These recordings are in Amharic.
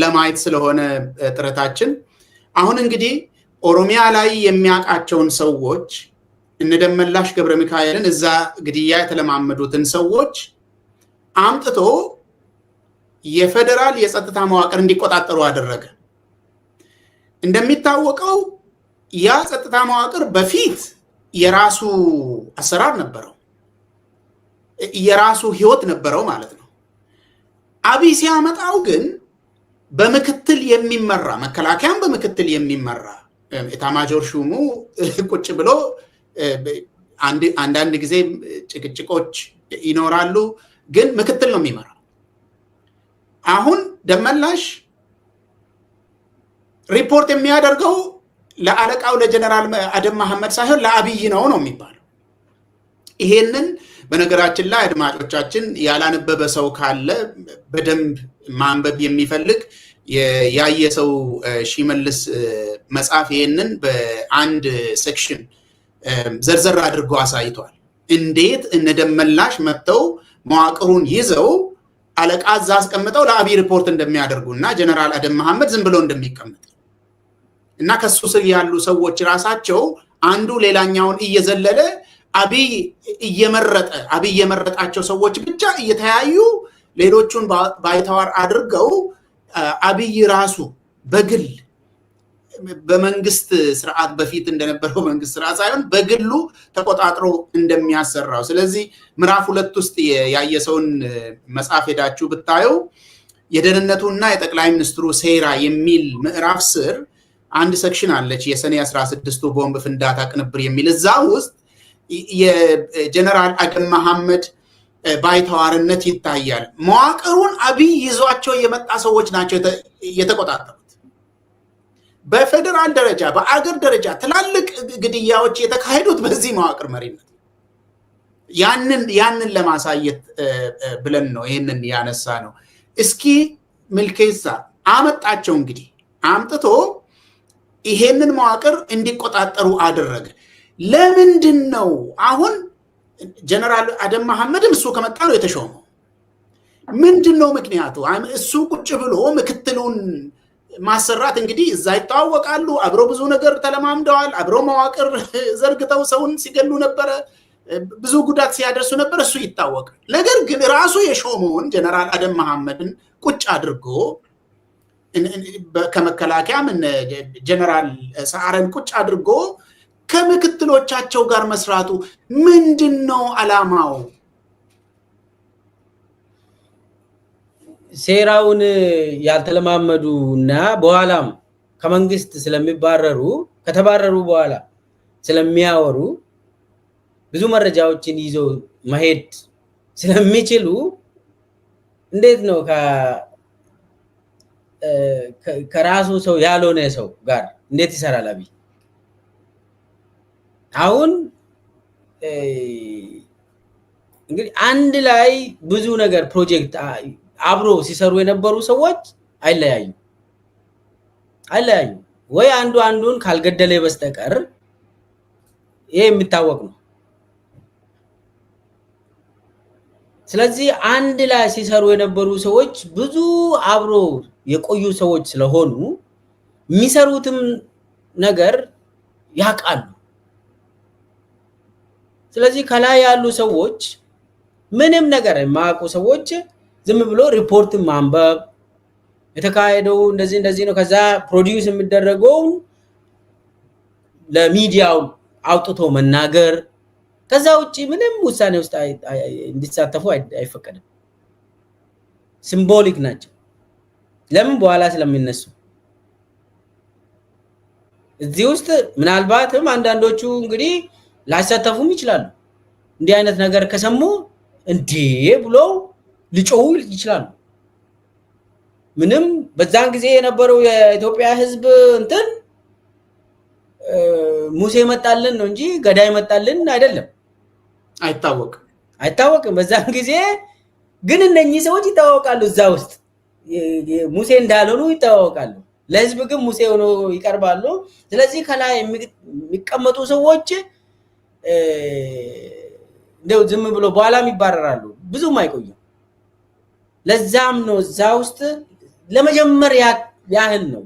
ለማየት ስለሆነ ጥረታችን አሁን እንግዲህ ኦሮሚያ ላይ የሚያቃቸውን ሰዎች እነደመላሽ ገብረ ሚካኤልን እዛ ግድያ የተለማመዱትን ሰዎች አምጥቶ የፌደራል የጸጥታ መዋቅር እንዲቆጣጠሩ አደረገ። እንደሚታወቀው ያ ጸጥታ መዋቅር በፊት የራሱ አሰራር ነበረው፣ የራሱ ህይወት ነበረው ማለት ነው። አብይ ሲያመጣው ግን በምክትል የሚመራ መከላከያም በምክትል የሚመራ ኤታማዦር ሹሙ ቁጭ ብሎ አንዳንድ ጊዜ ጭቅጭቆች ይኖራሉ፣ ግን ምክትል ነው የሚመራው። አሁን ደመላሽ ሪፖርት የሚያደርገው ለአለቃው ለጀነራል አደም መሐመድ ሳይሆን ለአብይ ነው የሚባለው። ይሄንን በነገራችን ላይ አድማጮቻችን ያላነበበ ሰው ካለ በደንብ ማንበብ የሚፈልግ ያየሰው ሺመልስ መጽሐፍ ይሄንን በአንድ ሴክሽን ዘርዘር አድርጎ አሳይቷል። እንዴት እነደመላሽ መጥተው መዋቅሩን ይዘው አለቃ እዛ አስቀምጠው ለአብይ ሪፖርት እንደሚያደርጉና ጀነራል አደም መሐመድ ዝም ብሎ እንደሚቀመጥ እና ከሱ ስር ያሉ ሰዎች ራሳቸው አንዱ ሌላኛውን እየዘለለ አብይ የመረጣቸው ሰዎች ብቻ እየተያዩ ሌሎቹን ባይተዋር አድርገው አብይ ራሱ በግል በመንግስት ስርዓት በፊት እንደነበረው መንግስት ስርዓት ሳይሆን በግሉ ተቆጣጥሮ እንደሚያሰራው። ስለዚህ ምዕራፍ 2 ውስጥ ያየሰውን መጽሐፍ ሄዳችሁ ብታዩ የደህንነቱና የጠቅላይ ሚኒስትሩ ሴራ የሚል ምዕራፍ ስር አንድ ሴክሽን አለች፣ የሰኔ 16ቱ ቦምብ ፍንዳታ ቅንብር የሚል። እዛ ውስጥ የጀነራል አደም መሐመድ ባይተዋርነት ይታያል። መዋቅሩን አብይ ይዟቸው የመጣ ሰዎች ናቸው የተቆጣጠሩት። በፌደራል ደረጃ በአገር ደረጃ ትላልቅ ግድያዎች የተካሄዱት በዚህ መዋቅር መሪነት። ያንን ለማሳየት ብለን ነው ይሄንን ያነሳ ነው። እስኪ ምልኬሳ አመጣቸው። እንግዲህ አምጥቶ ይሄንን መዋቅር እንዲቆጣጠሩ አደረገ። ለምንድን ነው አሁን ጀነራል አደም መሐመድም እሱ ከመጣ ነው የተሾመው? ምንድነው ምክንያቱ? እሱ ቁጭ ብሎ ምክትሉን ማሰራት እንግዲህ እዛ ይተዋወቃሉ፣ አብሮ ብዙ ነገር ተለማምደዋል፣ አብሮ መዋቅር ዘርግተው ሰውን ሲገሉ ነበረ፣ ብዙ ጉዳት ሲያደርሱ ነበር፣ እሱ ይታወቃል። ነገር ግን ራሱ የሾመውን ጀነራል አደም መሐመድን ቁጭ አድርጎ ከመከላከያም ጀነራል ሰዓረን ቁጭ አድርጎ ከምክትሎቻቸው ጋር መስራቱ ምንድነው ዓላማው? ሴራውን ያልተለማመዱ እና በኋላም ከመንግስት ስለሚባረሩ ከተባረሩ በኋላ ስለሚያወሩ ብዙ መረጃዎችን ይዞ መሄድ ስለሚችሉ እንዴት ነው ከራሱ ሰው ያልሆነ ሰው ጋር እንዴት ይሰራል አብይ? አሁን እንግዲህ አንድ ላይ ብዙ ነገር ፕሮጀክት አብሮ ሲሰሩ የነበሩ ሰዎች አይለያዩ ወይ አንዱ አንዱን ካልገደለ በስተቀር ይሄ የሚታወቅ ነው። ስለዚህ አንድ ላይ ሲሰሩ የነበሩ ሰዎች ብዙ አብሮ የቆዩ ሰዎች ስለሆኑ የሚሰሩትም ነገር ያውቃሉ። ስለዚህ ከላይ ያሉ ሰዎች ምንም ነገር የማያውቁ ሰዎች ዝም ብሎ ሪፖርት ማንበብ የተካሄደው እንደዚህ ነው ከዛ ፕሮዲዩስ የሚደረገው ለሚዲያው አውጥቶ መናገር ከዛ ውጪ ምንም ውሳኔ ውስጥ እንዲሳተፉ አይፈቀድም። ሲምቦሊክ ናቸው። ለምን በኋላ ስለሚነሱ እዚህ ውስጥ ምናልባትም አንዳንዶቹ እንግዲህ ላይሳተፉም ይችላሉ። እንዲህ አይነት ነገር ከሰሙ እንዴ ብሎ ሊጮሁ ይችላሉ። ምንም በዛን ጊዜ የነበረው የኢትዮጵያ ህዝብ እንትን ሙሴ መጣልን ነው እንጂ ገዳይ መጣልን አይደለም። አይታወቅም። በዛን ጊዜ ግን እነኚህ ሰዎች ይታወቃሉ። እዛ ውስጥ ሙሴ እንዳልሆኑ ይታወቃሉ። ለህዝብ ግን ሙሴ ሆኖ ይቀርባሉ። ስለዚህ ከላይ የሚቀመጡ ሰዎች እንደው ዝም ብሎ በኋላም ይባረራሉ፣ ብዙም አይቆዩም። ለዛም ነው እዛ ውስጥ ለመጀመር ያህል ነው።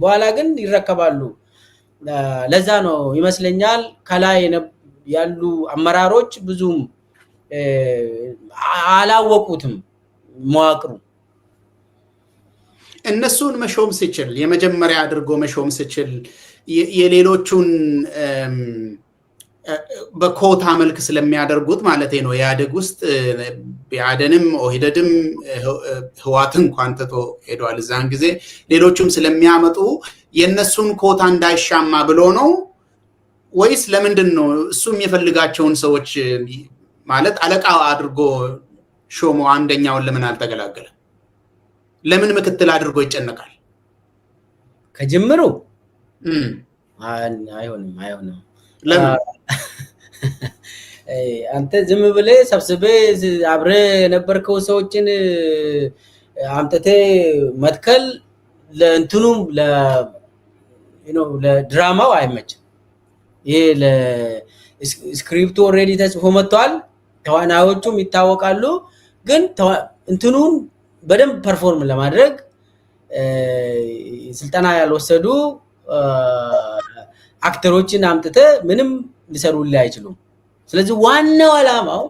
በኋላ ግን ይረከባሉ። ለዛ ነው ይመስለኛል ከላይ ያሉ አመራሮች ብዙም አላወቁትም መዋቅሩ። እነሱን መሾም ሲችል የመጀመሪያ አድርጎ መሾም ሲችል የሌሎቹን በኮታ መልክ ስለሚያደርጉት ማለት ነው። ኢህአዴግ ውስጥ ብአዴንም ኦህዴድም ህዋት እንኳን ትቶ ሄዷል እዛን ጊዜ ሌሎቹም ስለሚያመጡ የነሱን ኮታ እንዳይሻማ ብሎ ነው ወይስ ለምንድን ነው እሱም የፈልጋቸውን ሰዎች ማለት አለቃ አድርጎ ሾሞ አንደኛውን ለምን አልተገላገለ? ለምን ምክትል አድርጎ ይጨነቃል? ከጅምሩ አይሆንም። ለምን አንተ ዝም ብለህ ሰብስበህ አብረህ የነበርከው ሰዎችን አምጥተህ መትከል ለእንትኑም ለድራማው አይመችም። ይሄ ለስክሪፕቱ ኦልሬዲ ተጽፎ መጥቷል። ተዋናዮቹም ይታወቃሉ። ግን እንትኑን በደንብ ፐርፎርም ለማድረግ ስልጠና ያልወሰዱ አክተሮችን አምጥተህ ምንም ሊሰሩልህ አይችሉም። ስለዚህ ዋናው ዓላማው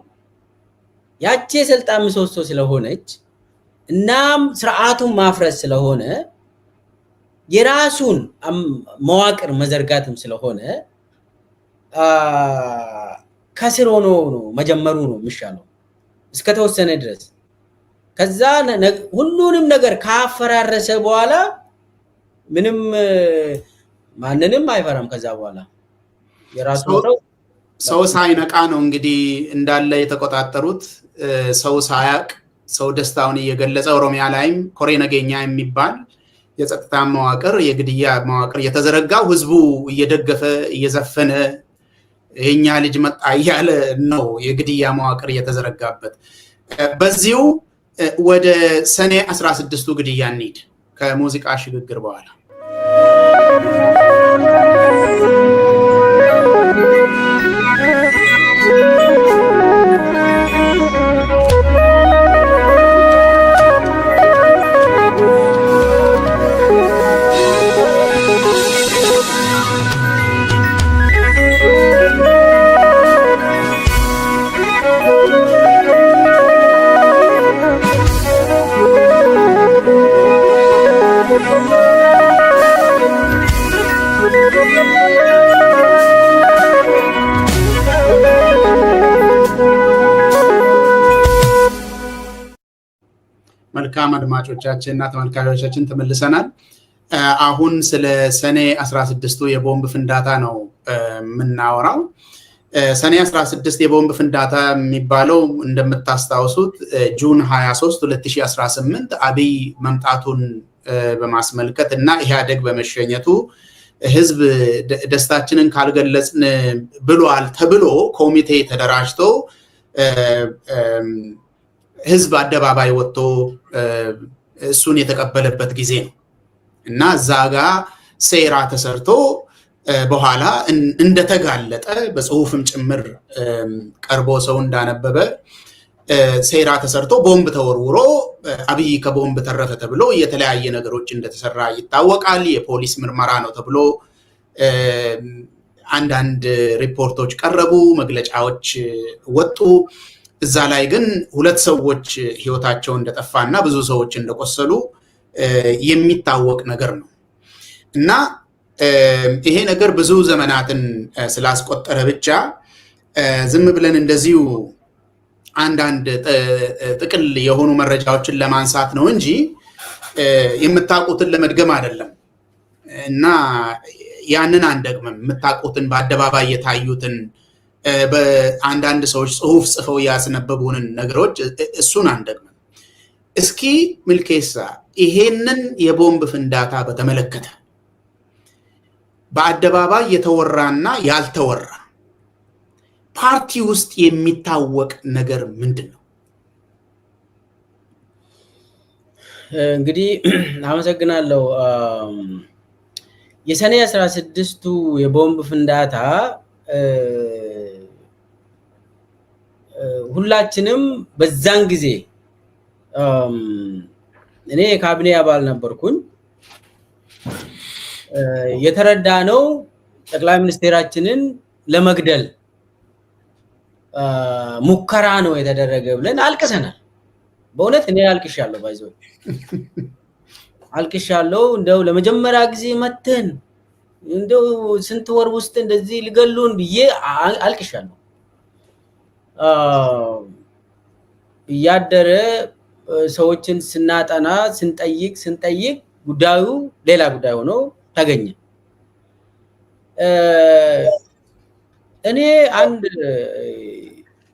ያቺ የስልጣን ምሰሶ ስለሆነች እናም ስርዓቱን ማፍረስ ስለሆነ የራሱን መዋቅር መዘርጋትም ስለሆነ ከስር ሆኖ ነው መጀመሩ ነው የሚሻለው እስከተወሰነ ድረስ። ከዛ ሁሉንም ነገር ካፈራረሰ በኋላ ምንም ማንንም አይፈራም። ከዛ በኋላ የራሱ ሰው ሳይነቃ ነው እንግዲህ እንዳለ የተቆጣጠሩት። ሰው ሳያቅ ሰው ደስታውን እየገለጸ ኦሮሚያ ላይም ኮሬ ነገኛ የሚባል የጸጥታ መዋቅር የግድያ መዋቅር የተዘረጋው ህዝቡ እየደገፈ እየዘፈነ የኛ ልጅ መጣ እያለ ነው የግድያ መዋቅር እየተዘረጋበት። በዚሁ ወደ ሰኔ 16ቱ ግድያ እንሂድ ከሙዚቃ ሽግግር በኋላ። መልካም አድማጮቻችን እና ተመልካቾቻችን ተመልሰናል። አሁን ስለ ሰኔ 16ቱ የቦምብ ፍንዳታ ነው የምናወራው። ሰኔ 16 የቦምብ ፍንዳታ የሚባለው እንደምታስታውሱት ጁን 23 2018 አብይ መምጣቱን በማስመልከት እና ኢህአዴግ በመሸኘቱ ህዝብ ደስታችንን ካልገለጽን ብሏል ተብሎ ኮሚቴ ተደራጅቶ ህዝብ አደባባይ ወጥቶ እሱን የተቀበለበት ጊዜ ነው እና እዛ ጋር ሴራ ተሰርቶ በኋላ እንደተጋለጠ በጽሁፍም ጭምር ቀርቦ ሰው እንዳነበበ ሴራ ተሰርቶ ቦምብ ተወርውሮ አብይ ከቦምብ ተረፈ ተብሎ የተለያየ ነገሮች እንደተሰራ ይታወቃል። የፖሊስ ምርመራ ነው ተብሎ አንዳንድ ሪፖርቶች ቀረቡ፣ መግለጫዎች ወጡ። እዛ ላይ ግን 2 ሰዎች ህይወታቸው እንደጠፋና ብዙ ሰዎች እንደቆሰሉ የሚታወቅ ነገር ነው እና ይሄ ነገር ብዙ ዘመናትን ስላስቆጠረ ብቻ ዝም ብለን እንደዚሁ አንዳንድ ጥቅል የሆኑ መረጃዎችን ለማንሳት ነው እንጂ የምታውቁትን ለመድገም አይደለም እና ያንን አንደግምም። የምታውቁትን በአደባባይ የታዩትን በአንዳንድ ሰዎች ጽሁፍ ጽፈው ያስነበቡንን ነገሮች እሱን አንደግምም። እስኪ ምልኬሳ ይሄንን የቦምብ ፍንዳታ በተመለከተ በአደባባይ የተወራና ያልተወራ ፓርቲ ውስጥ የሚታወቅ ነገር ምንድን ነው? እንግዲህ አመሰግናለሁ። የሰኔ 16ቱ የቦምብ ፍንዳታ ሁላችንም በዛን ጊዜ እኔ የካቢኔ አባል ነበርኩኝ። የተረዳነው ጠቅላይ ሚኒስቴራችንን ለመግደል ሙከራ ነው የተደረገ ብለን አልቅሰናል። በእውነት እኔ አልቅሻለሁ። ባይዘው አልቅሻለሁ። እንደው ለመጀመሪያ ጊዜ መተን እንደው ስንት ወር ውስጥ እንደዚህ ሊገሉን ብዬ አልቅሻለሁ። እያደረ ሰዎችን ስናጠና ስንጠይቅ ጉዳዩ ሌላ ጉዳይ ሆኖ ተገኘ። እኔ አንድ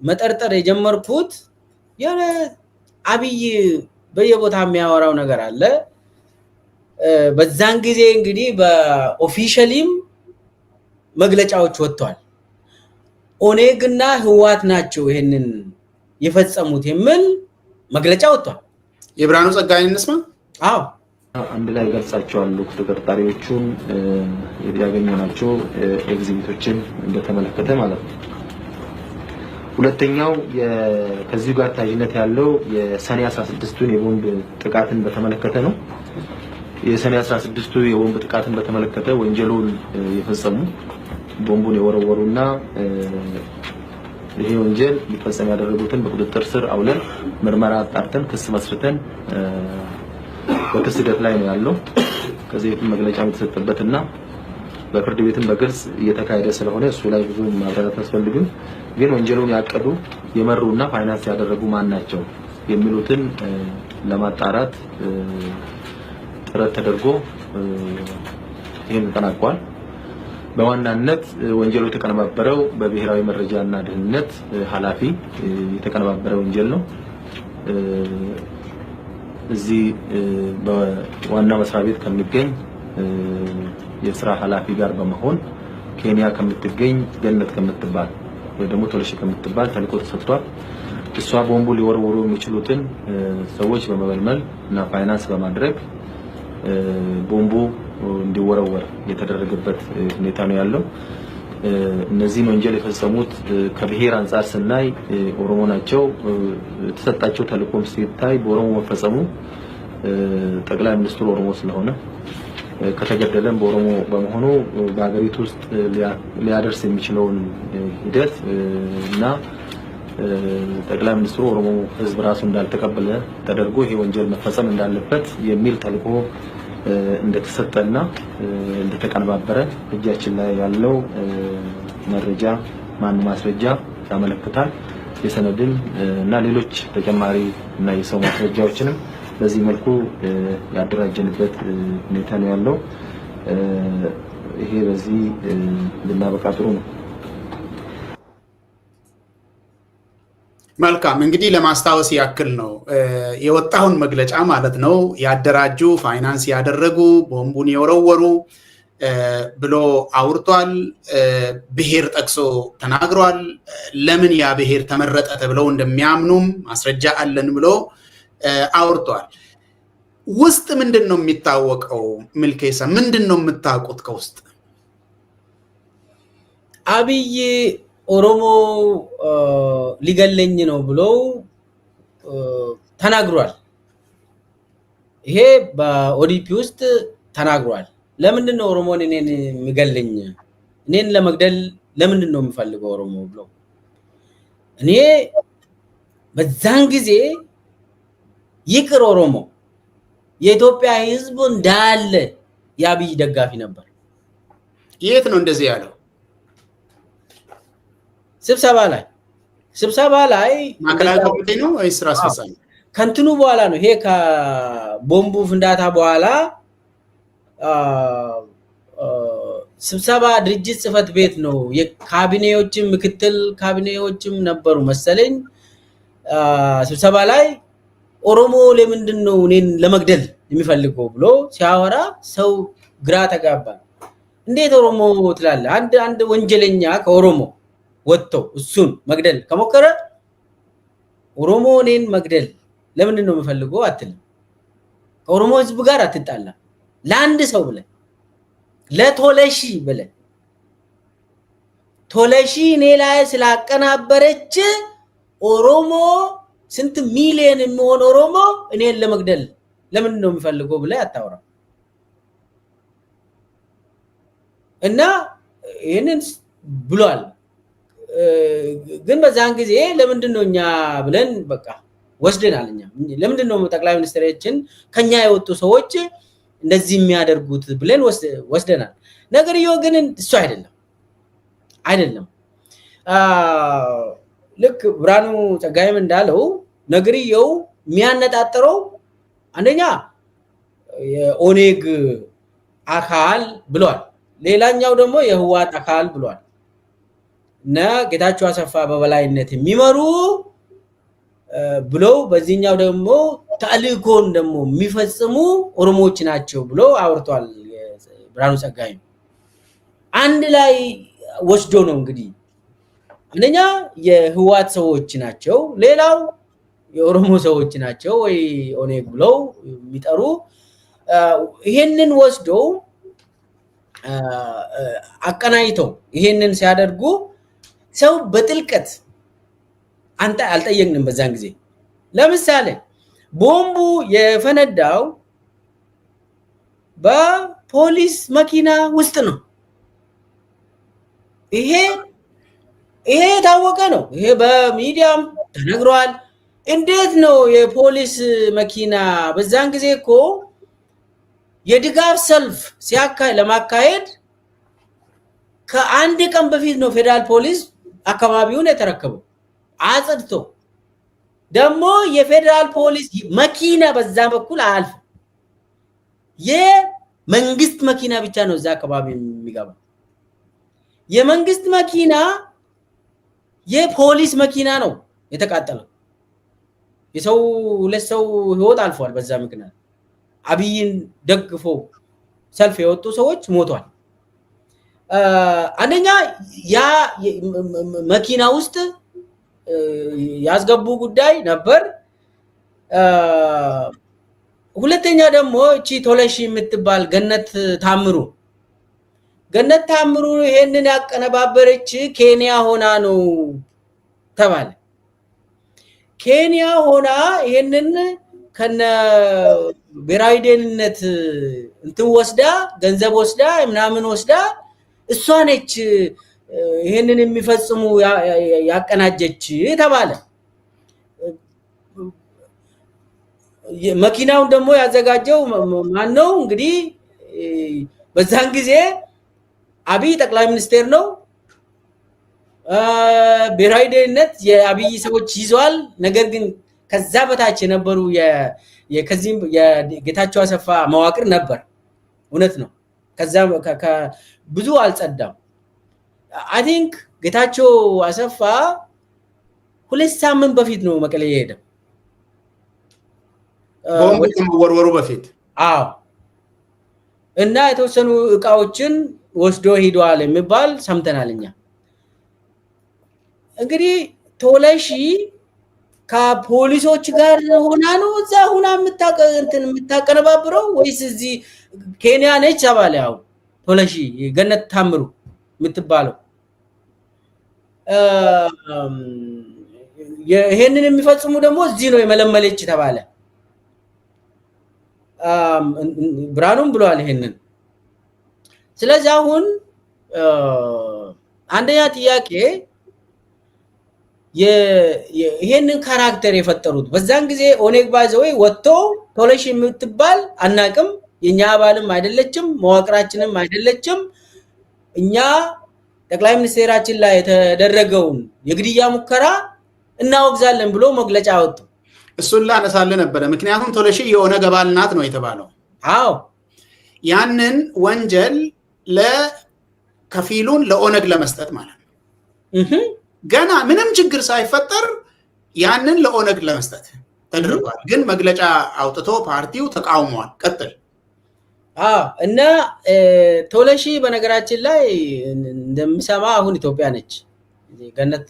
መጠርጠር የጀመርኩት የሆነ አብይ በየቦታ የሚያወራው ነገር አለ። በዛን ጊዜ እንግዲህ በኦፊሻሊም መግለጫዎች ወጥቷል። ኦኔግና ህዋት ናቸው ይሄንን የፈጸሙት የሚል መግለጫ ወጥቷል። የብርሃኑ ጸጋዬን እንስማ። አዎ አንድ ላይ ገልጻቸዋል። ተጠርጣሪዎቹን ያገኘናቸው ኤግዚቢቶችን እንደተመለከተ ማለት ነው። ሁለተኛው ከዚህ ጋር ታጅነት ያለው የሰኔ 16ቱን የቦምብ ጥቃትን በተመለከተ ነው። የሰኔ 16ቱ የቦምብ ጥቃትን በተመለከተ ወንጀሉን የፈጸሙ ቦምቡን የወረወሩና ይሄ ወንጀል ሊፈጸም ያደረጉትን በቁጥጥር ስር አውለን ምርመራ አጣርተን ክስ መስርተን በክስ ሂደት ላይ ነው ያለው። ከዚህ በፊት መግለጫ የተሰጠበትና በፍርድ ቤትም በግልጽ እየተካሄደ ስለሆነ እሱ ላይ ብዙ ማብራራት አያስፈልግም። ግን ወንጀሉን ያቀዱ የመሩና ፋይናንስ ያደረጉ ማን ናቸው የሚሉትን ለማጣራት ጥረት ተደርጎ ይሄን ተጠናቋል። በዋናነት ወንጀሉ የተቀነባበረው በብሔራዊ መረጃና ደህንነት ኃላፊ የተቀነባበረ ወንጀል ነው። እዚህ በዋና መስሪያ ቤት ከሚገኝ የስራ ኃላፊ ጋር በመሆን ኬንያ ከምትገኝ ገነት ከምትባል ወይ ደግሞ ቶለሽ ከምትባል ተልእኮ ተሰጥቷል። እሷ ቦምቡ ሊወረወሩ የሚችሉትን ሰዎች በመመልመል እና ፋይናንስ በማድረግ ቦምቡ እንዲወረወር የተደረገበት ሁኔታ ነው ያለው። እነዚህ ወንጀል የፈጸሙት ከብሔር አንፃር ስናይ ኦሮሞ ናቸው። የተሰጣቸው ተልእኮም ሲታይ በኦሮሞ መፈጸሙ ጠቅላይ ሚኒስትሩ ኦሮሞ ስለሆነ ከተገደለም በኦሮሞ በመሆኑ በአገሪቱ ውስጥ ሊያደርስ የሚችለውን ሂደት እና ጠቅላይ ሚኒስትሩ ኦሮሞ ህዝብ ራሱ እንዳልተቀበለ ተደርጎ ይሄ ወንጀል መፈጸም እንዳለበት የሚል ተልእኮ እንደተሰጠና እንደተቀነባበረ እጃችን ላይ ያለው መረጃ ማስረጃ ያመለክታል። የሰነድም እና ሌሎች ተጨማሪ እና የሰው ማስረጃዎችንም በዚህ መልኩ ያደራጀንበት ሁኔታ ነው ያለው። ይሄ በዚህ ልናበቃ ጥሩ ነው። መልካም እንግዲህ ለማስታወስ ያክል ነው የወጣውን መግለጫ ማለት ነው። ያደራጁ ፋይናንስ ያደረጉ ቦምቡን የወረወሩ ብሎ አውርቷል። ብሔር ጠቅሶ ተናግሯል። ለምን ያ ብሔር ተመረጠ ተብለው እንደሚያምኑም ማስረጃ አለን ብሎ አውርቷል። ውስጥ ምንድነው የሚታወቀው? ምልኬሳ ምንድነው የምታውቁት ከውስጥ? አብይ ኦሮሞ ሊገለኝ ነው ብሎ ተናግሯል። ይሄ በኦዲፒ ውስጥ ተናግሯል። ለምንድን ነው ኦሮሞን እኔን የሚገለኝ? እኔን ለመግደል ለምንድን ነው የሚፈልገው ኦሮሞ ብሎ? እኔ በዛን ጊዜ ይቅር ኦሮሞ የኢትዮጵያ ሕዝብ እንዳለ የአብይ ደጋፊ ነበር። የት ነው እንደዚህ ያለው? ስብሰባ ላይ ማዕከላዊ ኮሚቴ ነው ወይስ ስራ አስፈጻሚ? ከንትኑ በኋላ ነው። ይሄ ከቦምቡ ፍንዳታ በኋላ ስብሰባ ድርጅት ጽህፈት ቤት ነው። የካቢኔዎችም ምክትል ካቢኔዎችም ነበሩ መሰለኝ። ስብሰባ ላይ ኦሮሞ ለምንድን ነው እኔን ለመግደል የሚፈልገው ብሎ ሲያወራ ሰው ግራ ተጋባ። እንዴት ኦሮሞ ትላለህ? አንድ ወንጀለኛ ከኦሮሞ ወጥቶ እሱን መግደል ከሞከረ ኦሮሞ እኔን መግደል ለምንድን ነው የሚፈልገው አትልም። ከኦሮሞ ህዝብ ጋር አትጣላ። ለአንድ ሰው ብለህ ለቶለሺ ብለህ ቶለሺ እኔ ላይ ስላቀናበረች ኦሮሞ ስንት ሚሊዮን የሚሆን ኦሮሞ እኔን ለመግደል ለምን ነው የሚፈልገው ብለ አታወራ እና ይሄንን ብሏል ግን በዛን ጊዜ ለምንድን ነው እኛ ብለን በቃ ወስደናል እኛ ለምንድን ነው ጠቅላይ ሚኒስትራችን ከኛ የወጡ ሰዎች እንደዚህ የሚያደርጉት ብለን ወስደናል ነገርየው ግን እሱ አይደለም ልክ ብርሃኑ ጸጋዬም እንዳለው ነገርየው የሚያነጣጥረው አንደኛ የኦኔግ አካል ብሏል ሌላኛው ደግሞ የህዋት አካል ብሏል እና ጌታቸው አሰፋ በበላይነት የሚመሩ ብለው በዚህኛው ደግሞ ተልእኮን ደግሞ የሚፈጽሙ ኦሮሞዎች ናቸው ብሎ አወርቷል ብርሃኑ ጸጋዬ አንድ ላይ ወስዶ ነው እንግዲህ አንደኛ የህዋት ሰዎች ናቸው ሌላው የኦሮሞ ሰዎች ናቸው ወይ ኦኔግ ብለው የሚጠሩ ይሄንን ወስዶ አቀናይተው ይሄንን ሲያደርጉ ሰው በጥልቀት አንተ አልጠየቅንም በዛን ጊዜ ለምሳሌ ቦምቡ የፈነዳው በፖሊስ መኪና ውስጥ ነው ይሄ ታወቀ ነው ይሄ በሚዲያም ተነግሯል እንዴት ነው የፖሊስ መኪና በዛን ጊዜ እኮ የድጋፍ ሰልፍ ለማካሄድ ከአንድ ቀን በፊት ነው ፌደራል ፖሊስ አካባቢውን የተረከበው አጽድቶ ደግሞ የፌደራል ፖሊስ መኪና በዛ በኩል አልፍ የመንግስት መኪና ብቻ ነው እዛ አካባቢ የሚገባው የመንግስት መኪና የፖሊስ መኪና ነው የተቃጠለው የሰው ሁለት ሰው ህይወት አልፏል በዛ ምክንያት አብይን ደግፎ ሰልፍ የወጡ ሰዎች ሞቷል አንደኛ ያ መኪና ውስጥ ያስገቡ ጉዳይ ነበር ሁለተኛ ደግሞ እቺ ቶለሺ የምትባል ገነት ታምሩ ይሄንን ያቀነባበረች ኬንያ ሆና ነው ተባለ ኬንያ ሆና ይሄንን ከነ ብሔራዊ ደህንነት እንትን ወስዳ ገንዘብ ወስዳ ምናምን ወስዳ እሷ ነች ይሄንን የሚፈጽሙ ያቀናጀች ተባለ መኪናውን ደግሞ ያዘጋጀው ማን ነው እንግዲህ በዛን ጊዜ አብይ ጠቅላይ ሚኒስቴር ነው ብሔራዊ ደህንነት የአብይ ሰዎች ይዟል ነገር ግን ከዛ በታች የነበሩ የከዚህም የጌታቸው አሰፋ መዋቅር ነበር እውነት ነው ከዛ ብዙ አልጸዳም አይ ቲንክ ጌታቸው አሰፋ ሁለት ሳምንት በፊት ነው መቀሌ የሄደው ወርወሩ በፊት አዎ እና የተወሰኑ እቃዎችን ወስዶ ሄዷል የሚባል ሰምተናልኛ እንግዲህ ቶለሺ ከፖሊሶች ጋር ሆና ነው እዛ ሆና የምታቀነባብረው ወይስ እዚህ ኬንያ ነች ተባለ ያው ቶለሺ ገነት ታምሩ የምትባለው ይሄንን የሚፈጽሙ ደግሞ እዚህ ነው የመለመለች ተባለ ብርሃኑም ብሏል ይሄንን ስለዚህ አሁን አንደኛ ጥያቄ ይሄንን ካራክተር የፈጠሩት በዛን ጊዜ ኦኔግ ባዘው ወጥቶ ቶለሺ የምትባል አናቅም የኛ አባልም አይደለችም መዋቅራችንም አይደለችም እኛ ጠቅላይ ሚኒስቴራችን ላይ የተደረገውን የግድያ ሙከራ እናወግዛለን ብሎ መግለጫ አወጡ እሱን ላነሳለ ነበር ምክንያቱም ቶለሺ የኦነግ አባል ናት ነው የተባለው አዎ ያንን ወንጀል ለከፊሉን ለኦነግ ለመስጠት ማለት ነው ገና ምንም ችግር ሳይፈጠር ያንን ለኦነግ ለመስጠት ተደርጓል ግን መግለጫ አውጥቶ ፓርቲው ተቃውሟል ቀጥል እና ቶለሺ በነገራችን ላይ እንደምሰማ አሁን ኢትዮጵያ ነች ገነት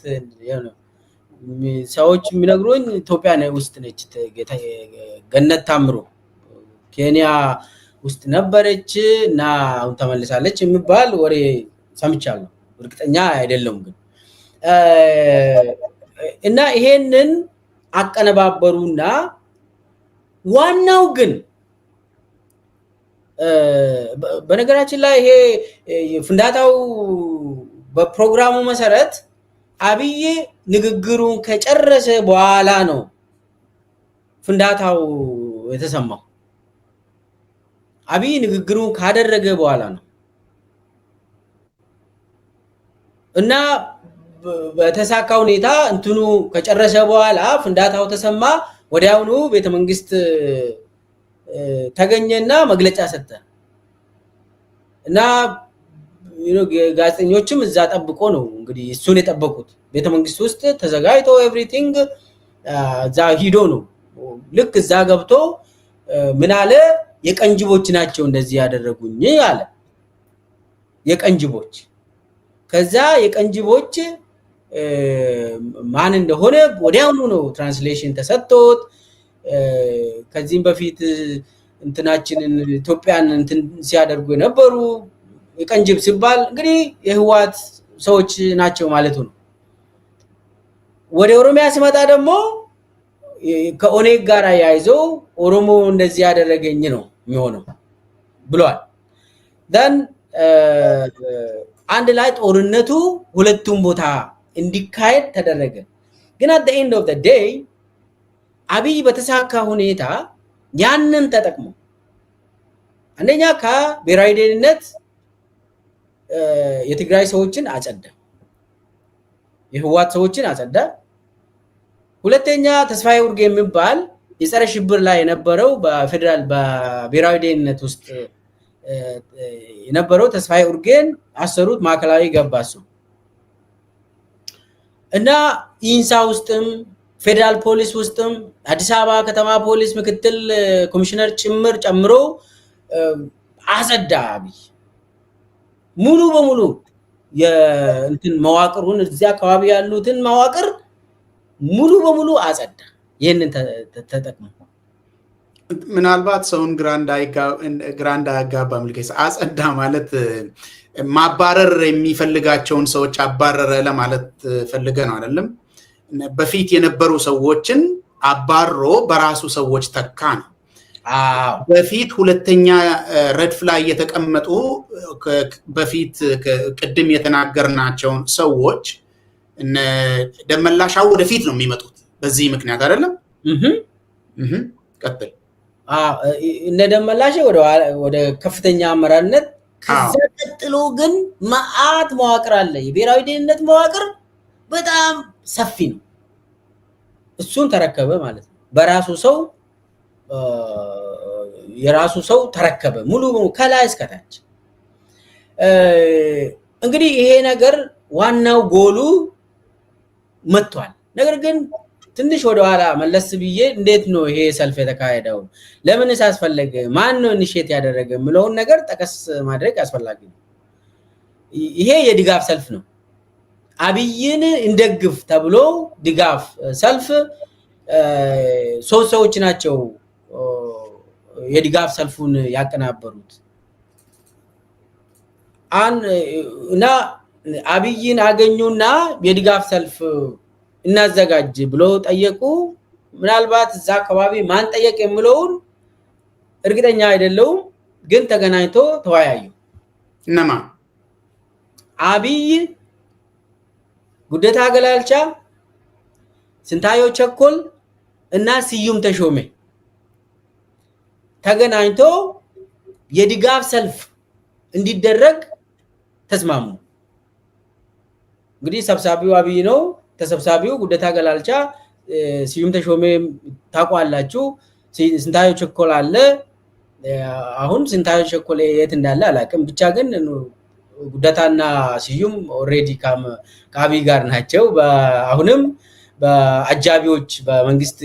ሰዎች የሚነግሩኝ ኢትዮጵያ ውስጥ ነች ገነት ታምሩ ኬንያ ውስጥ ነበረች እና አሁን ተመልሳለች የሚባል ወሬ ሰምቻለሁ እርግጠኛ አይደለም ግን እና ይሄንን አቀነባበሩና ዋናው ግን በነገራችን ላይ ይሄ ፍንዳታው በፕሮግራሙ መሰረት አብይ ንግግሩን ከጨረሰ በኋላ ነው ፍንዳታው የተሰማው። አብይ ንግግሩን ካደረገ በኋላ ነው እና በተሳካ ሁኔታ እንትኑ ከጨረሰ በኋላ ፍንዳታው ተሰማ። ወዲያውኑ ቤተመንግስት ተገኘና መግለጫ ሰጠ እና ጋዜጠኞችም እዛ ጠብቆ ነው እንግዲህ እሱን የጠበቁት። ቤተመንግስት ውስጥ ተዘጋጅቶ ኤቭሪቲንግ እዛ ሂዶ ነው። ልክ እዛ ገብቶ ምን አለ? የቀንጅቦች ናቸው እንደዚህ ያደረጉኝ አለ። የቀንጅቦች ከዛ የቀንጅቦች ማን እንደሆነ ወዲያውኑ ነው ትራንስሌሽን ተሰጥቶት ከዚህም በፊት እንትናችንን ኢትዮጵያን እንትን ሲያደርጉ የነበሩ የቀንጅብ ሲባል እንግዲህ የህዋት ሰዎች ናቸው ማለቱ ነው። ወደ ኦሮሚያ ሲመጣ ደግሞ ከኦኔግ ጋር ያይዘው ኦሮሞ እንደዚህ ያደረገኝ ነው የሚሆነው ብሏል። ደን አንድ ላይ ጦርነቱ ሁለቱም ቦታ እንዲካሄድ ተደረገ። ግን at the end of the day አብይ በተሳካ ሁኔታ ያንን ተጠቅሞ አንደኛ ከብሔራዊ ደህንነት የትግራይ ሰዎችን አጸዳ፣ የህዋት ሰዎችን አጸዳ። ሁለተኛ ተስፋዬ ኡርጌ የሚባል የጸረ ሽብር ላይ የነበረው በፌደራል በብሔራዊ ደህንነት ውስጥ የነበረው ተስፋዬ ኡርጌን አሰሩት፣ ማዕከላዊ ገባሱ እና ኢንሳ ውስጥም ፌደራል ፖሊስ ውስጥም አዲስ አበባ ከተማ ፖሊስ ምክትል ኮሚሽነር ጭምር ጨምሮ አጸዳ። አብይ ሙሉ በሙሉ የእንትን መዋቅሩን እዚያ አካባቢ ያሉትን መዋቅር ሙሉ በሙሉ አጸዳ። ይሄንን ተጠቅሞ ምናልባት ሰውን ግራንዳ ያጋባ ምልከስ አጸዳ ማለት ማባረር የሚፈልጋቸውን ሰዎች አባረረ ለማለት ፈልገ ነው አይደለም? በፊት የነበሩ ሰዎችን አባሮ በራሱ ሰዎች ተካ ነው። በፊት ሁለተኛ ረድፍ ላይ የተቀመጡ በፊት ቅድም የተናገርናቸው ሰዎች እነ ደመላሻው ወደፊት ነው የሚመጡት በዚህ ምክንያት አይደለም? ቀጥል። እነ ደመላሽ ወደ ከፍተኛ አመራርነት ከዛ ቀጥሎ ግን ማአት መዋቅር አለ። የብሔራዊ ደህንነት መዋቅር በጣም ሰፊ ነው። እሱን ተረከበ ማለት ነው። በራሱ ሰው የራሱ ሰው ተረከበ ሙሉ ከላይ እስከ ታች። እንግዲህ ይሄ ነገር ዋናው ጎሉ መጥቷል። ነገር ግን ትንሽ ወደ ኋላ መለስ ብዬ እንዴት ነው ይሄ ሰልፍ የተካሄደው? ለምንስ አስፈለገ? ማን ነው ኢኒሼት ያደረገ? ምለውን ነገር ጠቀስ ማድረግ አስፈላጊ ነው። ይሄ የድጋፍ ሰልፍ ነው። አብይን እንደግፍ ተብሎ ድጋፍ ሰልፍ ሶስት ሰዎች ናቸው የድጋፍ ሰልፉን ያቀናበሩት። እና አብይን አገኙና የድጋፍ ሰልፍ እናዘጋጅ ብሎ ጠየቁ። ምናልባት እዛ አካባቢ ማን ጠየቅ የሚለውን እርግጠኛ አይደለሁም፣ ግን ተገናኝቶ ተወያዩ። እነማ? አብይ፣ ጉደታ ገላልቻ፣ ስንታየው ቸኮል እና ስዩም ተሾሜ ተገናኝቶ የድጋፍ ሰልፍ እንዲደረግ ተስማሙ። እንግዲህ ሰብሳቢው አብይ ነው። ተሰብሳቢው ጉደታ ገላልቻ፣ ስዩም ተሾሜ ታቋላችሁ፣ ስንታየው ቸኮል አለ። አሁን ስንታየው ቸኮል የት እንዳለ አላውቅም። ብቻ ግን ጉደታና ስዩም ኦሬዲ ከአብይ ጋር ናቸው። አሁንም በአጃቢዎች በመንግስት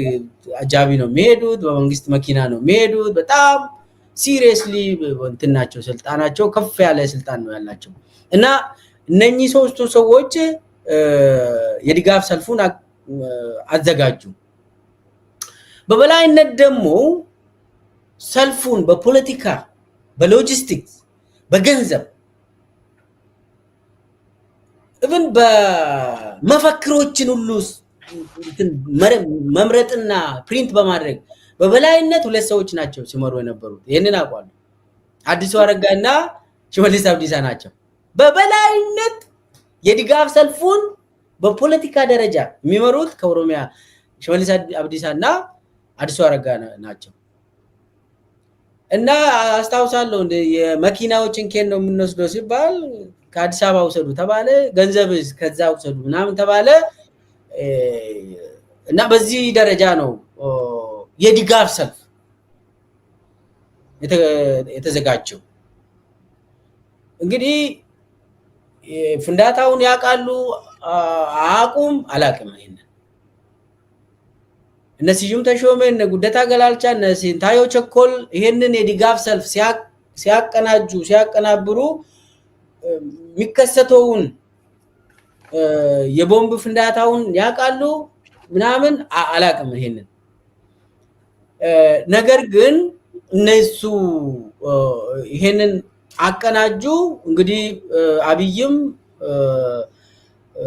አጃቢ ነው የሚሄዱት፣ በመንግስት መኪና ነው የሚሄዱት። በጣም ሲሪየስሊ እንትን ናቸው፣ ስልጣናቸው ከፍ ያለ ስልጣን ነው ያላቸው። እና እነኚህ ሶስቱ ሰዎች የድጋፍ ሰልፉን አዘጋጁ። በበላይነት ደግሞ ሰልፉን በፖለቲካ፣ በሎጂስቲክስ፣ በገንዘብ even በመፈክሮችን ሁሉ መምረጥና ፕሪንት በማድረግ በበላይነት ሁለት ሰዎች ናቸው ሲመሩ የነበሩት። ይሄንን አቋሉ አዲሱ አረጋና ሽመልስ አብዲሳ ናቸው። በበላይነት የድጋፍ ሰልፉን በፖለቲካ ደረጃ የሚመሩት ከኦሮሚያ ሽመልስ አብዲሳና አዲሱ አረጋ ናቸው። እና አስታውሳለሁ የመኪናዎችን ከን ነው የምንወስደው ሲባል ከአዲስ አበባ ወሰዱ ተባለ፣ ገንዘብ ከዛ ወሰዱ ምናምን ተባለ። እና በዚህ ደረጃ ነው የድጋፍ ሰልፍ የተዘጋጀው። እንግዲህ ፍንዳታውን ያውቃሉ አያውቁም አላውቅም። እነ ስዩም ተሾመ እነ ጉደታ ገላልቻ እነ ሲንታዮ ቸኮል ይሄንን የድጋፍ ሰልፍ ሲያቀናብሩ የሚከሰተውን የቦምብ ፍንዳታውን ያውቃሉ ምናምን አላውቅም። ይሄንን ነገር ግን እነሱ ይሄንን አቀናጁ። እንግዲህ አብይም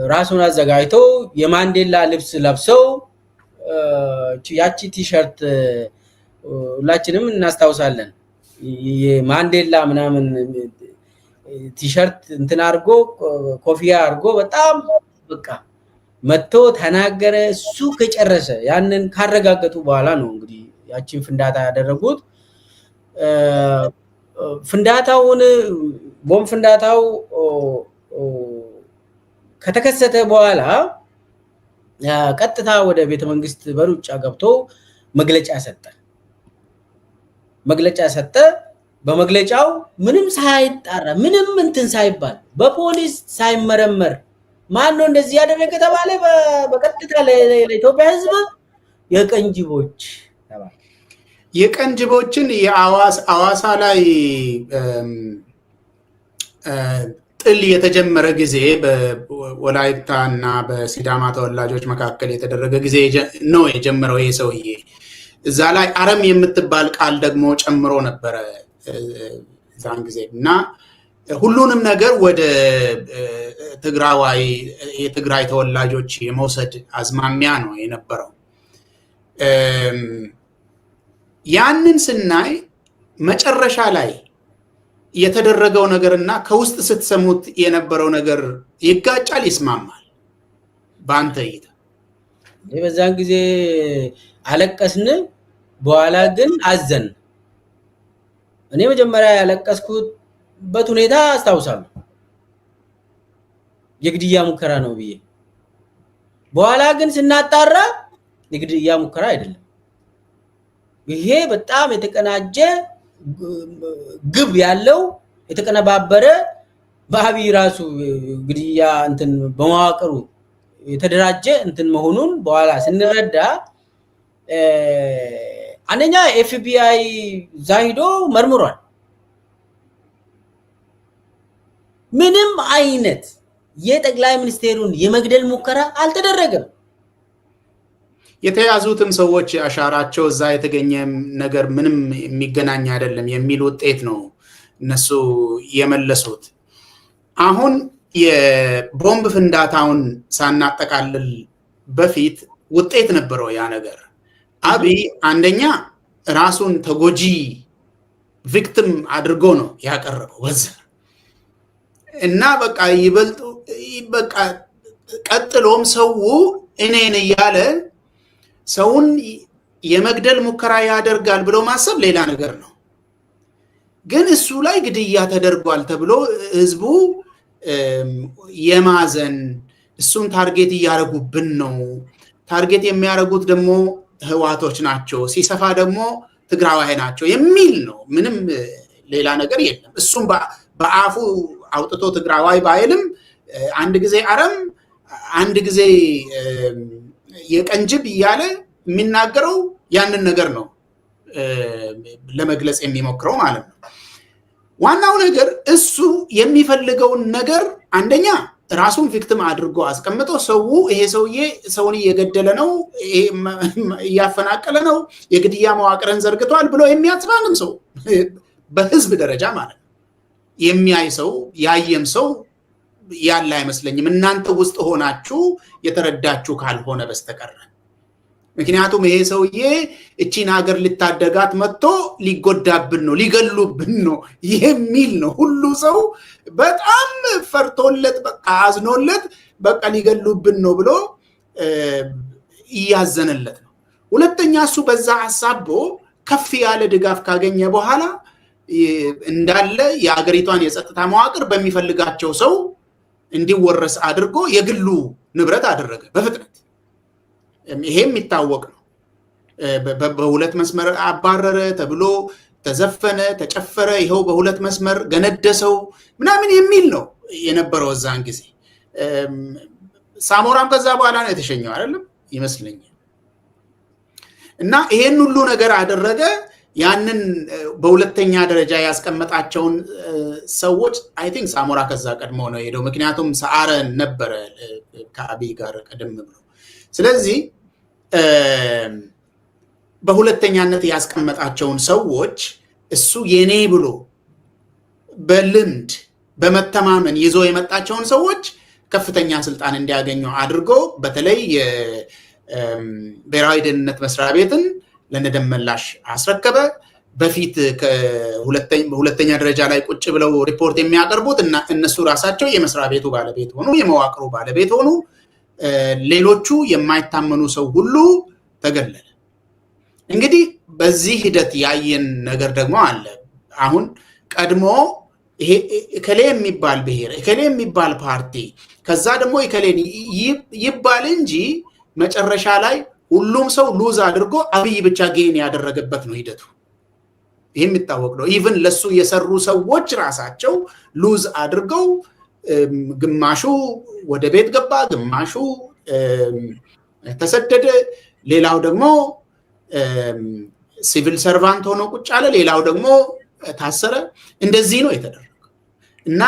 ራሱን አዘጋጅቶ የማንዴላ ልብስ ለብሰው ያቺ ቲሸርት ሁላችንም እናስታውሳለን። የማንዴላ ምናምን ቲሸርት እንትን አድርጎ ኮፊያ አድርጎ በጣም በቃ መጥቶ ተናገረ። እሱ ከጨረሰ ያንን ካረጋገጡ በኋላ ነው እንግዲህ ያቺን ፍንዳታ ያደረጉት። ፍንዳታውን ቦምብ ፍንዳታው ከተከሰተ በኋላ ቀጥታ ወደ ቤተ መንግስት በሩጫ ገብቶ መግለጫ ሰጠ። በመግለጫው ምንም ሳይጣራ ምንም እንትን ሳይባል በፖሊስ ሳይመረመር ማን ነው እንደዚህ ያደረገ ተባለ። በቀጥታ ለኢትዮጵያ ሕዝብ የቀንጅቦች ተባለ። የቀንጅቦችን የአዋሳ ላይ ጥል የተጀመረ ጊዜ በወላይታ እና በሲዳማ ተወላጆች መካከል የተደረገ ጊዜ ነው የጀመረው ይሄ ሰውዬ። እዛ ላይ አረም የምትባል ቃል ደግሞ ጨምሮ ነበረ ዛን ጊዜ እና ሁሉንም ነገር ወደ የትግራይ ተወላጆች የመውሰድ አዝማሚያ ነው የነበረው። ያንን ስናይ መጨረሻ ላይ የተደረገው ነገርና ከውስጥ ስትሰሙት የነበረው ነገር ይጋጫል፣ ይስማማል። በአንተ እይታ? በዛን ጊዜ አለቀስን፣ በኋላ ግን አዘን። እኔ መጀመሪያ ያለቀስኩበት ሁኔታ አስታውሳለሁ፣ የግድያ ሙከራ ነው ብዬ። በኋላ ግን ስናጣራ የግድያ ሙከራ አይደለም፣ ይሄ በጣም የተቀናጀ ግብ ያለው የተቀነባበረ በአብይ ራሱ ግድያ እንትን በመዋቅሩ የተደራጀ እንትን መሆኑን በኋላ ስንረዳ አንደኛ ኤፍቢአይ ዛሂዶ መርምሯል። ምንም አይነት የጠቅላይ ሚኒስቴሩን የመግደል ሙከራ አልተደረገም። የተያዙትም ሰዎች አሻራቸው እዛ የተገኘ ነገር ምንም የሚገናኝ አይደለም የሚል ውጤት ነው እነሱ የመለሱት። አሁን የቦምብ ፍንዳታውን ሳናጠቃልል በፊት ውጤት ነበረው ያ ነገር። አብይ አንደኛ ራሱን ተጎጂ ቪክቲም አድርጎ ነው ያቀረበው በዛ እና በቃ ይበልጡ በቃ ቀጥሎም ሰው እኔን እያለ ሰውን የመግደል ሙከራ ያደርጋል ብሎ ማሰብ ሌላ ነገር ነው። ግን እሱ ላይ ግድያ ተደርጓል ተብሎ ህዝቡ የማዘን እሱን ታርጌት እያደረጉብን ነው፣ ታርጌት የሚያደርጉት ደግሞ ህዋቶች ናቸው፣ ሲሰፋ ደግሞ ትግራዋይ ናቸው የሚል ነው። ምንም ሌላ ነገር የለም። እሱም በአፉ አውጥቶ ትግራዋይ ባይልም አንድ ጊዜ አረም አንድ ጊዜ የቀንጅብ እያለ የሚናገረው ያንን ነገር ነው ለመግለጽ የሚሞክረው ማለት ነው። ዋናው ነገር እሱ የሚፈልገውን ነገር አንደኛ ራሱን ቪክቲም አድርጎ አስቀምጦ ሰው ይሄ ሰውዬ ሰውን እየገደለ ነው፣ እያፈናቀለ ነው፣ የግድያ መዋቅርን ዘርግቷል ብሎ የሚያጽናንም ሰው በህዝብ ደረጃ ማለት ነው የሚያይ ሰው ያየም ሰው ያለ አይመስለኝም። እናንተ ውስጥ ሆናችሁ የተረዳችሁ ካልሆነ በስተቀር ምክንያቱም ይሄ ሰውዬ እቺን ሀገር ልታደጋት መጥቶ ሊጎዳብን ነው ሊገሉብን ነው የሚል ነው። ሁሉ ሰው በጣም ፈርቶለት በቃ አዝኖለት በቃ ሊገሉብን ነው ብሎ እያዘነለት ነው። ሁለተኛ እሱ በዛ ሐሳቦ ከፍ ያለ ድጋፍ ካገኘ በኋላ እንዳለ የአገሪቷን የጸጥታ መዋቅር በሚፈልጋቸው ሰው እንዲወረስ አድርጎ የግሉ ንብረት አደረገ በፍጥነት። ይሄም የሚታወቅ ነው። በሁለት መስመር አባረረ ተብሎ ተዘፈነ፣ ተጨፈረ፣ ይኸው በሁለት መስመር ገነደሰው ምናምን የሚል ነው የነበረው እዛን ጊዜ። ሳሞራም ከዛ በኋላ ነው የተሸኘው አይደለም ይመስለኛል። እና ይሄን ሁሉ ነገር አደረገ። ያንን በሁለተኛ ደረጃ ያስቀመጣቸውን ሰዎች አይ ቲንክ ሳሞራ ከዛ ቀድሞ ነው ሄደው፣ ምክንያቱም ሰዓረ ነበረ ከአብይ ጋር ቀደም ብሎ። ስለዚህ በሁለተኛነት ያስቀመጣቸውን ሰዎች እሱ የኔ ብሎ በልምድ በመተማመን ይዞ የመጣቸውን ሰዎች ከፍተኛ ስልጣን እንዲያገኙ አድርጎ በተለይ የብሔራዊ ደህንነት መስሪያ ቤትን ለነደመላሽ አስረከበ። በፊት በሁለተኛ ደረጃ ላይ ቁጭ ብለው ሪፖርት የሚያቀርቡት እና እነሱ ራሳቸው የመስሪያ ቤቱ ባለቤት ሆኑ፣ የመዋቅሩ ባለቤት ሆኑ። ሌሎቹ የማይታመኑ ሰው ሁሉ ተገለለ። እንግዲህ በዚህ ሂደት ያየን ነገር ደግሞ አለ። አሁን ቀድሞ ይሄ እከሌ የሚባል ብሔር እከሌ የሚባል ፓርቲ ከዛ ደግሞ እከሌን ይባል እንጂ መጨረሻ ላይ ሁሉም ሰው ሉዝ አድርጎ አብይ ብቻ ጌን ያደረገበት ነው ሂደቱ። ይሄ የሚታወቅ ነው። ኢቭን ለሱ የሰሩ ሰዎች ራሳቸው ሉዝ አድርገው ግማሹ ወደ ቤት ገባ፣ ግማሹ ተሰደደ፣ ሌላው ደግሞ ሲቪል ሰርቫንት ሆኖ ቁጭ አለ፣ ሌላው ደግሞ ታሰረ። እንደዚህ ነው የተደረገው እና